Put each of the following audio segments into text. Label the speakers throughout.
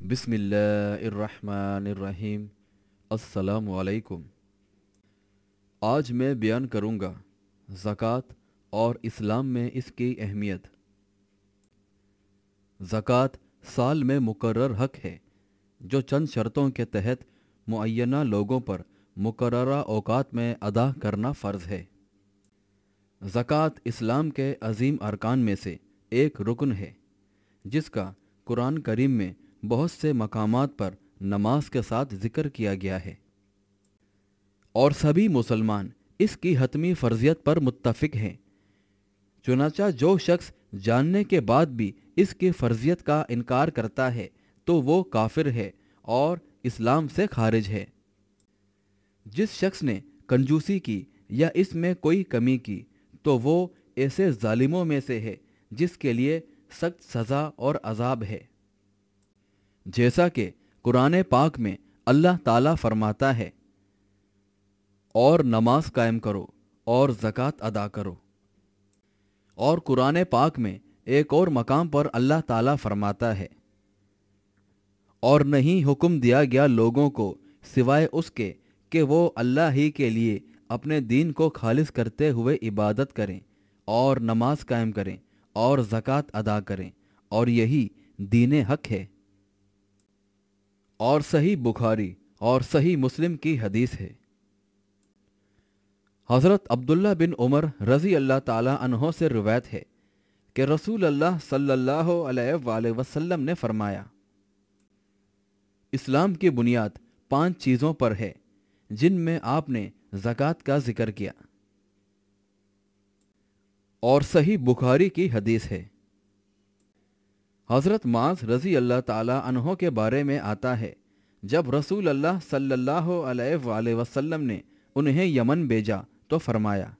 Speaker 1: बिस्मिल्लाहिर्रहमानिर्रहीम। अस्सलामु अलैकुम। आज मैं बयान करूँगा ज़कात और इस्लाम में इसकी अहमियत। ज़कात साल में मुकर्रर हक़ है जो चंद शर्तों के तहत मुअय्यना लोगों पर मुकर्ररा औक़ात में अदा करना फ़र्ज़ है। ज़कात इस्लाम के अज़ीम अरकान में से एक रुकन है जिसका कुरान करीम में बहुत से मकामात पर नमाज के साथ ज़िक्र किया गया है और सभी मुसलमान इसकी हतमी फ़र्ज़ियत पर मुत्तफ़िक हैं। चुनांचा जो शख्स जानने के बाद भी इसकी फ़र्ज़ियत का इनकार करता है तो वो काफिर है और इस्लाम से खारिज है। जिस शख्स ने कंजूसी की या इसमें कोई कमी की तो वो ऐसे ज़ालिमों में से है जिसके लिए सख्त सज़ा और अज़ाब है। जैसा कि कुरान पाक में अल्लाह ताला फरमाता है, और नमाज कायम करो और ज़कात अदा करो। और कुरान पाक में एक और मकाम पर अल्लाह ताला फरमाता है, और नहीं हुक्म दिया गया लोगों को सिवाय उसके कि वो अल्लाह ही के लिए अपने दीन को खालिस करते हुए इबादत करें और नमाज कायम करें और ज़कात अदा करें, और यही दीन हक है। और सही बुखारी और सही मुस्लिम की हदीस है। हज़रत अब्दुल्ला बिन उमर रज़ी अल्लाह ताला अन्हो से रिवायत है कि रसूल अल्लाह सल्लल्लाहु अलैहि वसल्लम ने फरमाया, इस्लाम की बुनियाद 5 चीज़ों पर है जिनमें आपने ज़कात का जिक्र किया। और सही बुखारी की हदीस है। हज़रत माज़ रज़ी अल्लाह ताला अन्हो के बारे में आता है, जब रसूल अल्लाह सल्लल्लाहु अलैहि वसल्लम ने उन्हें यमन भेजा तो फरमाया,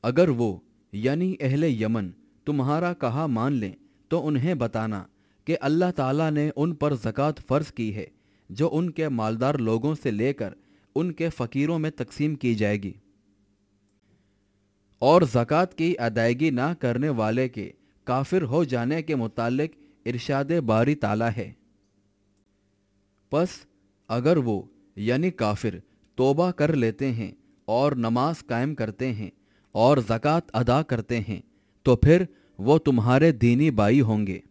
Speaker 1: अगर वो यानी अहले यमन तुम्हारा कहा मान लें तो उन्हें बताना कि अल्लाह ताला ने उन पर ज़कात फ़र्ज़ की है जो उनके मालदार लोगों से लेकर उनके फ़कीरों में तकसीम की जाएगी। और ज़कात की अदायगी ना करने वाले के काफिर हो जाने के मुतालिक इरशाद बारी ताला है, बस अगर वो यानी काफिर तौबा कर लेते हैं और नमाज कायम करते हैं और ज़कात अदा करते हैं तो फिर वो तुम्हारे दीनी भाई होंगे।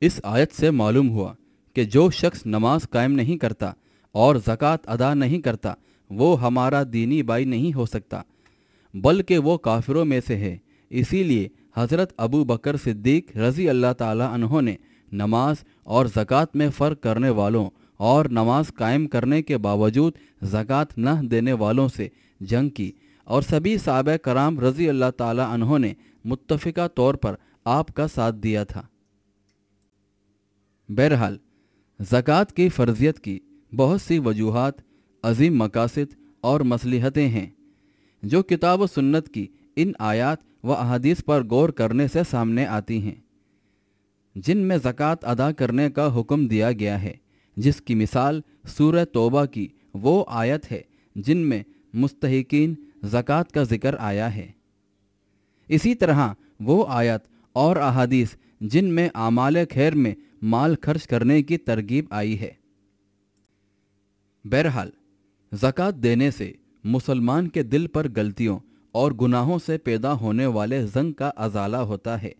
Speaker 1: इस आयत से मालूम हुआ कि जो शख्स नमाज कायम नहीं करता और ज़कात अदा नहीं करता वो हमारा दीनी भाई नहीं हो सकता, बल्कि वो काफिरों में से है। इसीलिए हज़रत अबू बकर सिद्दीक रज़ी अल्लाह ताला अन्हो ने नमाज और ज़कात में फ़र्क करने वालों और नमाज कायम करने के बावजूद ज़कात न देने वालों से जंग की, और सभी सहाबा कराम रज़ी अल्लाह ताला अन्हो ने मुत्तफ़िका तौर पर आपका साथ दिया था। बहरहाल ज़कात की फ़र्ज़ियत की बहुत सी वजूहात, अज़ीम मकासिद और मसलिहतें हैं जो किताब व सुन्नत की इन आयात व अहादीस पर गौर करने से सामने आती हैं, जिनमें ज़कात अदा करने का हुक्म दिया गया है, जिसकी मिसाल सूरह तौबा की वो आयत है जिनमें मुस्तहिकीन ज़कात का जिक्र आया है। इसी तरह वो आयत और अहादीस जिनमें आमाल खैर में माल खर्च करने की तरगीब आई है। बहरहाल ज़कात देने से मुसलमान के दिल पर गलतियों और गुनाहों से पैदा होने वाले ज़ंग का अजाला होता है,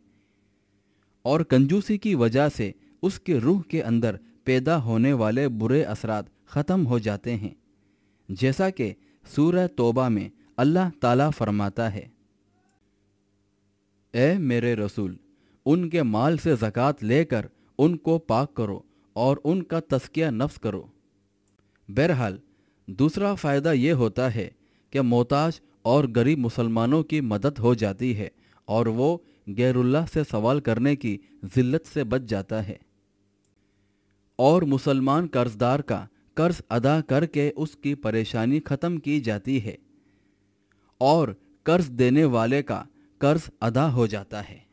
Speaker 1: और कंजूसी की वजह से उसके रूह के अंदर पैदा होने वाले बुरे असरात ख़त्म हो जाते हैं, जैसा कि सूरह तौबा में अल्लाह ताला फरमाता है, ए मेरे रसूल, उनके माल से ज़कात लेकर उनको पाक करो और उनका तज़किया नफ्स करो। बहरहाल दूसरा फ़ायदा ये होता है कि मोहताज और गरीब मुसलमानों की मदद हो जाती है और वो गैरुल्लाह से सवाल करने की ज़िल्लत से बच जाता है, और मुसलमान कर्जदार का कर्ज अदा करके उसकी परेशानी ख़त्म की जाती है और कर्ज देने वाले का कर्ज अदा हो जाता है।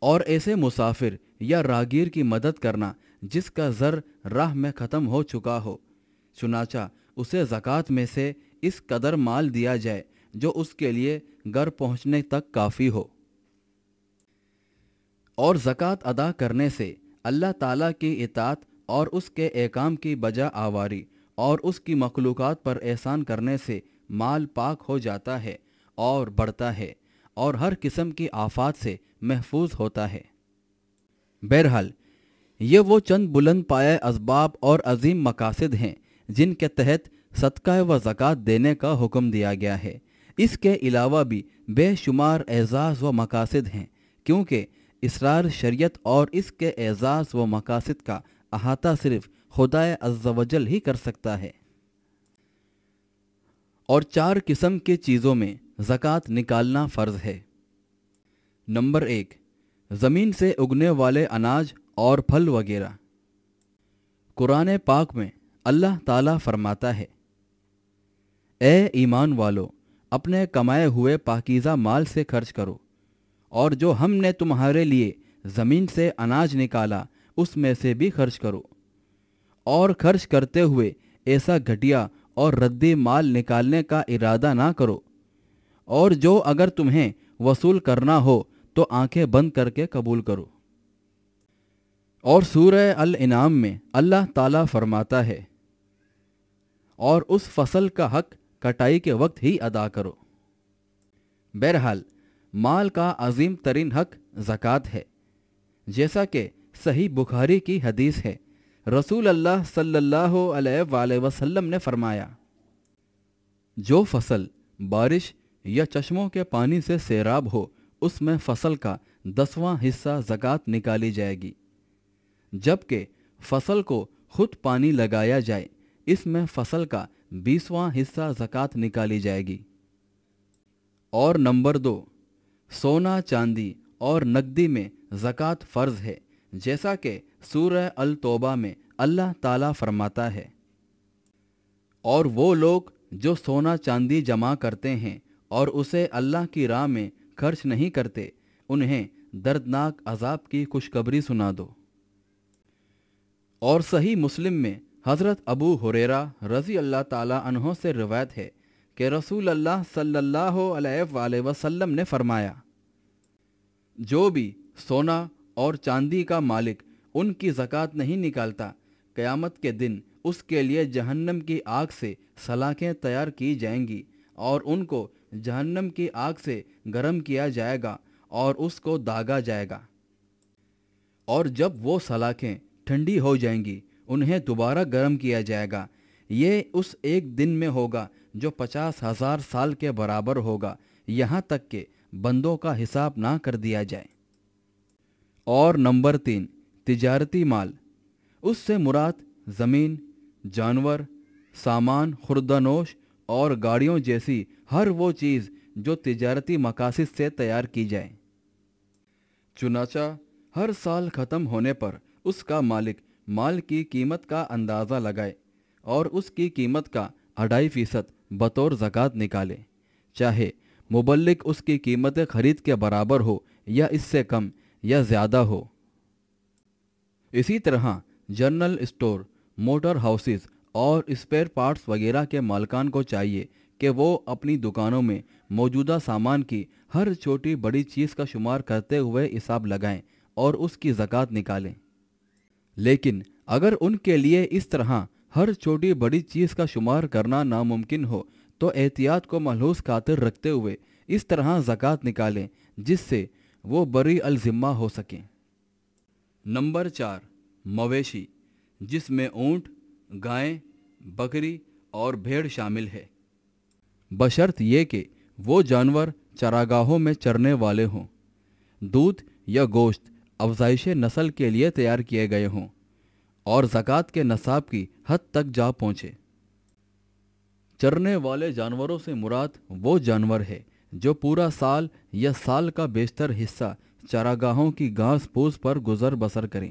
Speaker 1: और ऐसे मुसाफिर या रागीर की मदद करना जिसका ज़र राह में ख़त्म हो चुका हो, चुनाचा उसे ज़कात में से इस कदर माल दिया जाए जो उसके लिए घर पहुँचने तक काफ़ी हो। اور زکوٰۃ ادا کرنے سے اللہ تعالیٰ کی اطاعت اور اس کے احکام کی بجا آوری اور اس کی مخلوقات پر احسان کرنے سے مال پاک ہو جاتا ہے اور بڑھتا ہے اور ہر قسم کی آفات سے محفوظ ہوتا ہے۔ بہرحال یہ وہ چند بلند پائے اسباب اور عظیم مقاصد ہیں جن کے تحت صدقہ و زکوٰۃ دینے کا حکم دیا گیا ہے۔ اس کے علاوہ بھی بے شمار اعزاز و مقاصد ہیں، کیونکہ اسرار شریعت اور اس کے اعزاز و مقاصد کا احاطہ صرف خدائے عز و جل ہی کر سکتا ہے۔ اور 4 قسم کی چیزوں میں زکوٰۃ نکالنا فرض ہے۔ نمبر 1، زمین سے اگنے والے اناج اور پھل وغیرہ۔ قرآن پاک میں اللہ تعالیٰ فرماتا ہے، اے ایمان والو، اپنے کمائے ہوئے پاکیزہ مال سے خرچ کرو، اور جو ہم نے تمہارے لیے زمین سے اناج نکالا اس میں سے بھی خرچ کرو، اور خرچ کرتے ہوئے ایسا گھٹیا اور ردی مال نکالنے کا ارادہ نہ کرو، اور جو اگر تمہیں وصول کرنا ہو تو آنکھیں بند کر کے قبول کرو۔ اور سورہ الانعام میں اللہ تعالیٰ فرماتا ہے، اور اس فصل کا حق کٹائی کے وقت ہی ادا کرو۔ بہرحال مال کا عظیم ترین حق زکوٰۃ ہے، جیسا کہ صحیح بخاری کی حدیث ہے۔ رسول اللہ صلی اللہ علیہ وآلہ وسلم نے فرمایا، جو فصل بارش یا چشموں کے پانی سے سیراب ہو اس میں فصل کا 10واں حصہ زکوٰۃ نکالی جائے گی، جبکہ فصل کو خود پانی لگایا جائے اس میں فصل کا 20واں حصہ زکوٰۃ نکالی جائے گی۔ اور نمبر 2، سونا چاندی اور نقدی میں زکوٰۃ فرض ہے، جیسا کہ سورہ التوبہ میں اللہ تعالیٰ فرماتا ہے، اور وہ لوگ جو سونا چاندی جمع کرتے ہیں اور اسے اللہ کی راہ میں خرچ نہیں کرتے، انہیں دردناک عذاب کی خوشخبری سنا دو۔ اور صحیح مسلم میں حضرت ابو ہریرہ رضی اللہ تعالیٰ عنہ سے روایت ہے کہ رسول اللہ صلی اللہ علیہ وآلہ وسلم نے فرمایا، جو بھی سونا اور چاندی کا مالک ان کی زکوٰۃ نہیں نکالتا، قیامت کے دن اس کے لیے جہنم کی آگ سے سلاخیں تیار کی جائیں گی اور ان کو جہنم کی آگ سے گرم کیا جائے گا اور اس کو داغا جائے گا، اور جب وہ سلاخیں ٹھنڈی ہو جائیں گی انہیں دوبارہ گرم کیا جائے گا۔ یہ اس ایک دن میں ہوگا جو 50,000 سال کے برابر ہوگا، یہاں تک کہ بندوں کا حساب نہ کر دیا جائے۔ اور نمبر 3، تجارتی مال۔ اس سے مراد زمین، جانور، سامان خوردنوش اور گاڑیوں جیسی ہر وہ چیز جو تجارتی مقاصد سے تیار کی جائے۔ چنانچہ ہر سال ختم ہونے پر اس کا مالک مال کی قیمت کا اندازہ لگائے اور اس کی قیمت کا 2.5% بطور زکوٰۃ نکالے، چاہے مبلغ اس کی قیمت خرید کے برابر ہو یا اس سے کم یا زیادہ ہو۔ اسی طرح جنرل اسٹور، موٹر ہاؤسز اور اسپیئر پارٹس وغیرہ کے مالکان کو چاہیے کہ وہ اپنی دکانوں میں موجودہ سامان کی ہر چھوٹی بڑی چیز کا شمار کرتے ہوئے حساب لگائیں اور اس کی زکوٰۃ نکالیں۔ لیکن اگر ان کے لیے اس طرح ہر چھوٹی بڑی چیز کا شمار کرنا ناممکن ہو تو احتیاط کو ملحوظ خاطر رکھتے ہوئے اس طرح زکوٰۃ نکالیں جس سے وہ بری الذمہ ہو سکیں۔ نمبر 4، مویشی، جس میں اونٹ، گائیں، بکری اور بھیڑ شامل ہے، بشرط یہ کہ وہ جانور چراگاہوں میں چرنے والے ہوں، دودھ یا گوشت افزائش نسل کے لیے تیار کیے گئے ہوں اور زکوٰۃ کے نصاب کی حد تک جا پہنچے۔ چرنے والے جانوروں سے مراد وہ جانور ہے جو پورا سال یا سال کا بیشتر حصہ چراگاہوں کی گھاس پھوس پر گزر بسر کریں۔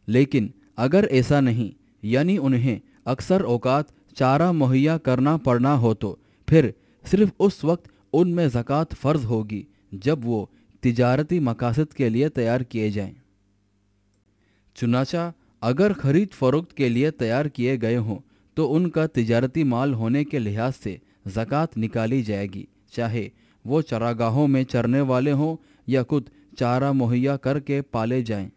Speaker 1: لیکن اگر ایسا نہیں، یعنی انہیں اکثر اوقات چارہ مہیا کرنا پڑنا ہو، تو پھر صرف اس وقت ان میں زکوٰۃ فرض ہوگی جب وہ تجارتی مقاصد کے لیے تیار کیے جائیں۔ چنانچہ اگر خرید فروخت کے لیے تیار کیے گئے ہوں تو ان کا تجارتی مال ہونے کے لحاظ سے زکوٰۃ نکالی جائے گی، چاہے وہ چراگاہوں میں چرنے والے ہوں یا خود چارہ مہیا کر کے پالے جائیں۔